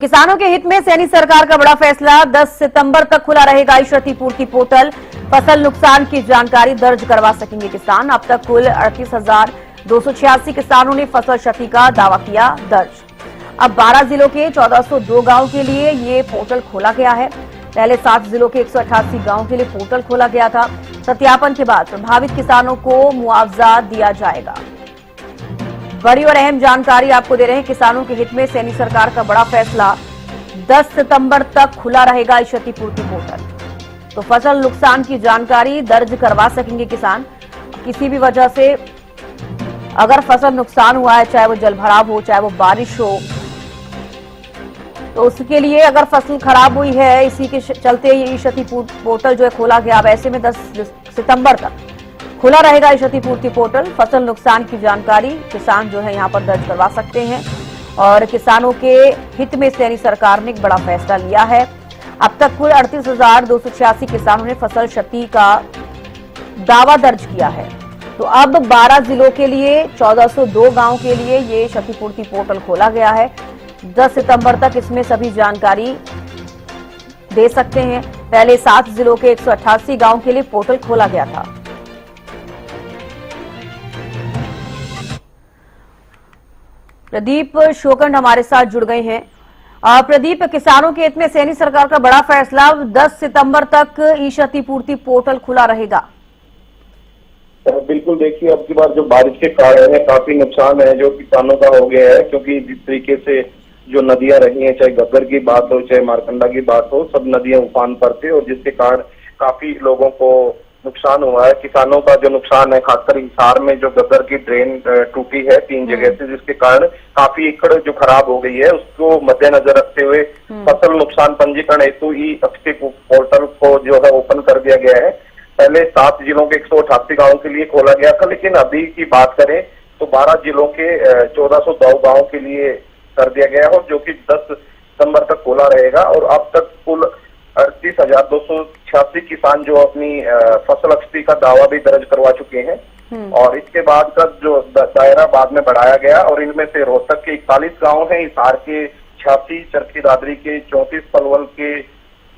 किसानों के हित में सैनी सरकार का बड़ा फैसला। 10 सितंबर तक खुला रहेगा क्षतिपूर्ति पोर्टल। फसल नुकसान की जानकारी दर्ज करवा सकेंगे किसान। अब तक कुल 38,286 किसानों ने फसल क्षति का दावा किया दर्ज। अब 12 जिलों के 1402 गांव के लिए ये पोर्टल खोला गया है। पहले 7 जिलों के 188 गांव के लिए पोर्टल खोला गया था। सत्यापन के बाद प्रभावित किसानों को मुआवजा दिया जाएगा। बड़ी और अहम जानकारी आपको दे रहे हैं। किसानों के हित में सैनी सरकार का बड़ा फैसला। 10 सितंबर तक खुला रहेगा क्षतिपूर्ति पोर्टल। तो फसल नुकसान की जानकारी दर्ज करवा सकेंगे किसान। किसी भी वजह से अगर फसल नुकसान हुआ है, चाहे वो जलभराव हो, चाहे वो बारिश हो, तो उसके लिए अगर फसल खराब हुई है, इसी के चलते ये क्षतिपूर्ति पोर्टल जो है खोला गया। वैसे में 10 सितंबर तक खुला रहेगा क्षतिपूर्ति पोर्टल। फसल नुकसान की जानकारी किसान जो है यहां पर दर्ज करवा सकते हैं। और किसानों के हित में सैनी सरकार ने एक बड़ा फैसला लिया है। अब तक कुल 38,286 किसानों ने फसल क्षति का दावा दर्ज किया है। तो अब 12 जिलों के लिए 1402 गांव के लिए ये क्षतिपूर्ति पोर्टल खोला गया है। 10 सितंबर तक इसमें सभी जानकारी दे सकते हैं। पहले 7 जिलों के 188 गांव के लिए पोर्टल खोला गया था। प्रदीप शोकंड हमारे साथ जुड़ गए हैं। प्रदीप, किसानों के हित में सैनी सरकार का बड़ा फैसला। 10 सितंबर तक क्षतिपूर्ति पोर्टल खुला रहेगा। बिल्कुल, देखिए अब की बार जो बारिश के कारण है काफी नुकसान है जो किसानों का हो गया है, क्योंकि जिस तरीके से जो नदियां रही हैं, चाहे घग्गर की बात हो चाहे मारकंडा की बात हो, सब नदियां उफान पर थी और जिसके कारण काफी लोगों को नुकसान हुआ है। किसानों का जो नुकसान है, खासकर हिसार में जो घग्गर की ड्रेन टूटी है 3 जगह से, जिसके कारण काफी एकड़ जो खराब हो गई है, उसको मद्देनजर रखते हुए फसल नुकसान पंजीकरण हेतु ही अक्षय पोर्टल को जो है ओपन कर दिया गया है। पहले 7 जिलों के 188 गाँव के लिए खोला गया था, लेकिन अभी की बात करें तो 12 जिलों के 1402 गाँव के लिए कर दिया गया है, जो कि 10 सितंबर तक खोला रहेगा। और अब तक कुल 38,286 किसान जो अपनी फसल क्षति का दावा भी दर्ज करवा चुके हैं। और इसके बाद का जो दायरा बाद में बढ़ाया गया और इनमें से रोहतक के 41 गांव हैं, हिसार के 86, चरखी दादरी के 34, पलवल के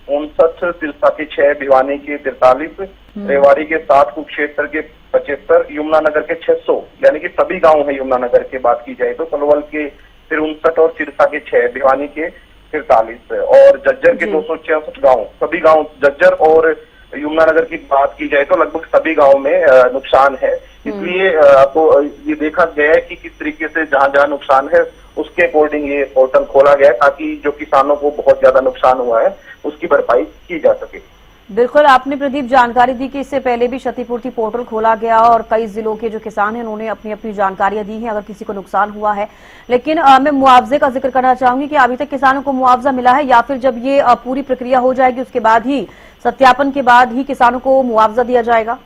59, सिरसा के 6, भिवानी के 43, रेवाड़ी के 7, कुरुक्षेत्र के 75, यमुनानगर के 600, यानी कि सभी गांव हैं। यमुनानगर की बात की जाए तो पलवल के 59 और सिरसा के 6, भिवानी के 43 और जज्जर के 266 गांव, सभी गांव जज्जर और यमुनानगर की बात की जाए तो लगभग सभी गांव में नुकसान है। इसलिए आपको ये देखा गया है कि किस तरीके से जहां जहां नुकसान है उसके अकॉर्डिंग ये पोर्टल खोला गया है, ताकि जो किसानों को बहुत ज्यादा नुकसान हुआ है उसकी भरपाई की जा सके। बिल्कुल, आपने प्रदीप जानकारी दी कि इससे पहले भी क्षतिपूर्ति पोर्टल खोला गया और कई जिलों के जो किसान हैं उन्होंने अपनी अपनी जानकारियां दी हैं अगर किसी को नुकसान हुआ है। लेकिन मैं मुआवजे का जिक्र करना चाहूंगी कि अभी तक किसानों को मुआवजा मिला है या फिर जब ये पूरी प्रक्रिया हो जाएगी उसके बाद ही, सत्यापन के बाद ही किसानों को मुआवजा दिया जाएगा?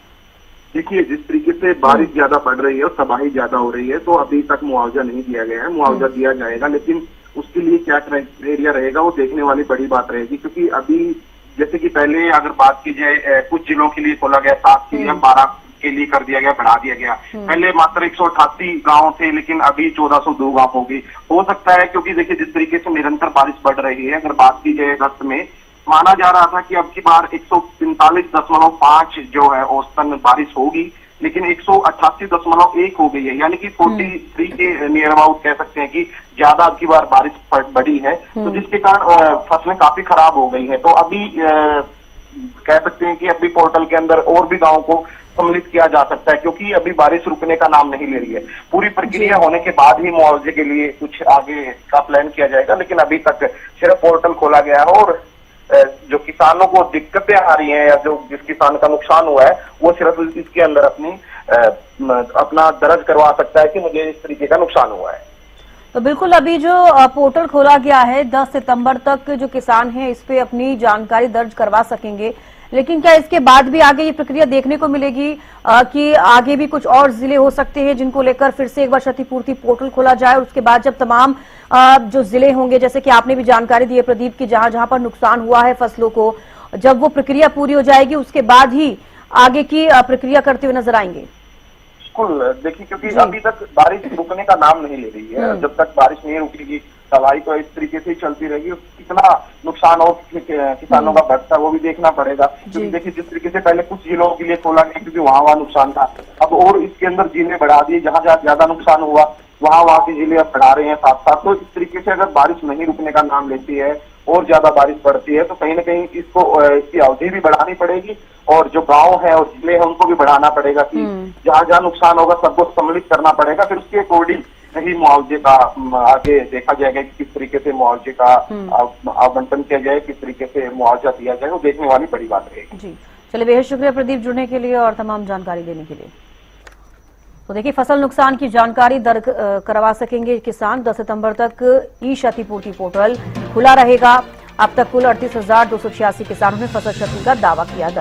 देखिए, जिस तरीके से बारिश ज्यादा बढ़ रही है और तबाही ज्यादा हो रही है, तो अभी तक मुआवजा नहीं दिया गया है। मुआवजा दिया जाएगा, लेकिन उसके लिए क्या क्राइटेरिया रहेगा वो देखने वाली बड़ी बात रहेगी। क्योंकि अभी जैसे कि पहले अगर बात की जाए कुछ जिलों के लिए खोला गया, 7 के लिए 12 के लिए कर दिया गया, बढ़ा दिया गया। पहले मात्र 188 गांव थे, लेकिन अभी 1402 गांव हो गई। हो सकता है क्योंकि देखिए जिस तरीके से निरंतर बारिश बढ़ रही है, अगर बात की जाए अगस्त में माना जा रहा था कि अब की बार 145.5 जो है औसतन बारिश होगी, लेकिन 188.1 हो गई है, यानी कि 43 के नियर अबाउट कह सकते हैं कि ज्यादा अब की बार बारिश बढ़ी है, तो जिसके कारण फसलें काफी खराब हो गई हैं। तो अभी कह सकते हैं कि अभी पोर्टल के अंदर और भी गांवों को सम्मिलित किया जा सकता है, क्योंकि अभी बारिश रुकने का नाम नहीं ले रही है। पूरी प्रक्रिया होने के बाद ही मुआवजे के लिए कुछ आगे का प्लान किया जाएगा, लेकिन अभी तक सिर्फ पोर्टल खोला गया है। और जो किसानों को दिक्कतें आ रही हैं या जो जिस किसान का नुकसान हुआ है वो सिर्फ इसके अंदर अपना दर्ज करवा सकता है कि मुझे इस तरीके का नुकसान हुआ है। तो बिल्कुल, अभी जो पोर्टल खोला गया है 10 सितंबर तक जो किसान हैं इस पे अपनी जानकारी दर्ज करवा सकेंगे, लेकिन क्या इसके बाद भी आगे ये प्रक्रिया देखने को मिलेगी कि आगे भी कुछ और जिले हो सकते हैं जिनको लेकर फिर से एक बार क्षतिपूर्ति पोर्टल खोला जाए और उसके बाद जब तमाम जो जिले होंगे, जैसे कि आपने भी जानकारी दी है प्रदीप की, जहां जहां पर नुकसान हुआ है फसलों को, जब वो प्रक्रिया पूरी हो जाएगी उसके बाद ही आगे की प्रक्रिया करते हुए नजर आएंगे? बिल्कुल, देखिए क्योंकि अभी तक बारिश रुकने का नाम नहीं ले रही है। जब तक बारिश नहीं रुकेगी दवाई तो इस तरीके से ही चलती रहेगी, कितना नुकसान हो किसानों का बढ़ता है वो भी देखना पड़ेगा। क्योंकि देखिए जिस तरीके से पहले कुछ जिलों के लिए खोला गया क्योंकि वहाँ नुकसान था, अब और इसके अंदर जिले बढ़ा दिए, जहाँ जहाँ ज्यादा नुकसान हुआ वहाँ के जिले अब बढ़ा रहे हैं साथ साथ। तो इस तरीके से अगर बारिश नहीं रुकने का नाम लेती है और ज्यादा बारिश बढ़ती है तो कहीं ना कहीं इसकी अवधि भी बढ़ानी पड़ेगी और जो गांव है और जिले हैं उनको भी बढ़ाना पड़ेगा कि जहाँ जहाँ नुकसान होगा सबको सम्मिलित करना पड़ेगा, फिर उसके अकॉर्डिंग ही मुआवजे का आगे देखा जाएगा कि किस तरीके से मुआवजे का आवंटन किया जाए, किस तरीके से मुआवजा दिया जाए, वो देखने वाली बड़ी बात रहेगी। जी चलिए, बेहद शुक्रिया प्रदीप जुड़ने के लिए और तमाम जानकारी देने के लिए। तो देखिए, फसल नुकसान की जानकारी दर्ज करवा सकेंगे किसान। 10 सितंबर तक ई क्षतिपूर्ति पोर्टल खुला रहेगा। अब तक कुल 38,286 किसानों ने फसल क्षति का दावा किया दर्ज।